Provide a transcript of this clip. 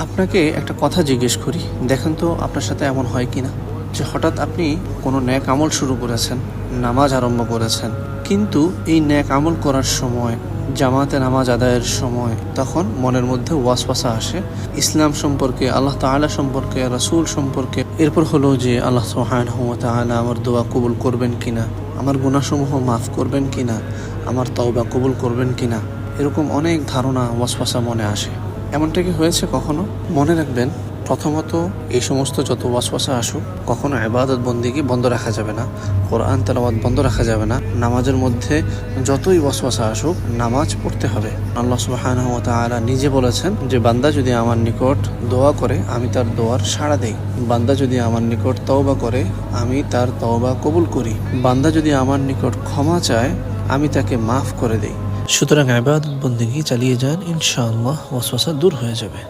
আপনাকে একটা কথা জিজ্ঞেস করি, দেখেন তো আপনার সাথে এমন হয় কিনা যে হঠাৎ আপনি কোনো ন্যাক আমল শুরু করেছেন, নামাজ আরম্ভ করেছেন, কিন্তু এই ন্যাক আমল করার সময়, জামাতে নামাজ আদায়ের সময় তখন মনের মধ্যে ওয়াসওয়াসা আসে ইসলাম সম্পর্কে, আল্লাহ তাআলা সম্পর্কে, রাসূল সম্পর্কে। এরপর হলো যে আল্লাহ সুবহানাহু ওয়া তাআলা আমার দোয়া কবুল করবেন কিনা, আমার গুনাহসমূহ মাফ করবেন কিনা, আমার তওবা কবুল করবেন কিনা, এরকম অনেক ধারণা ওয়াসওয়াসা মনে আসে। এমনটা কি হয়েছে কখনো? মনে রাখবেন, প্রথমত এই সমস্ত যত ওয়াসওয়াসা আসুক, কখনো ইবাদত বন্দেগী বন্ধ রাখা যাবে না, কোরআন তেলাওয়াত বন্ধ রাখা যাবে না। নামাজের মধ্যে যতই ওয়াসওয়াসা আসুক, নামাজ পড়তে হবে। আল্লাহ সুবহানাহু ওয়া তাআলা নিজে বলেছেন যে বান্দা যদি আমার নিকট দোয়া করে আমি তার দোয়ার সাড়া দেই, বান্দা যদি আমার নিকট তওবা করে আমি তার তওবা কবুল করি, বান্দা যদি আমার নিকট ক্ষমা চায় আমি তাকে মাফ করে দেই। সুতরাং ইবাদত বন্দেগী চালিয়ে যান, ইনশাআল্লাহ ওয়াসওয়াসা দূর হয়ে যাবে।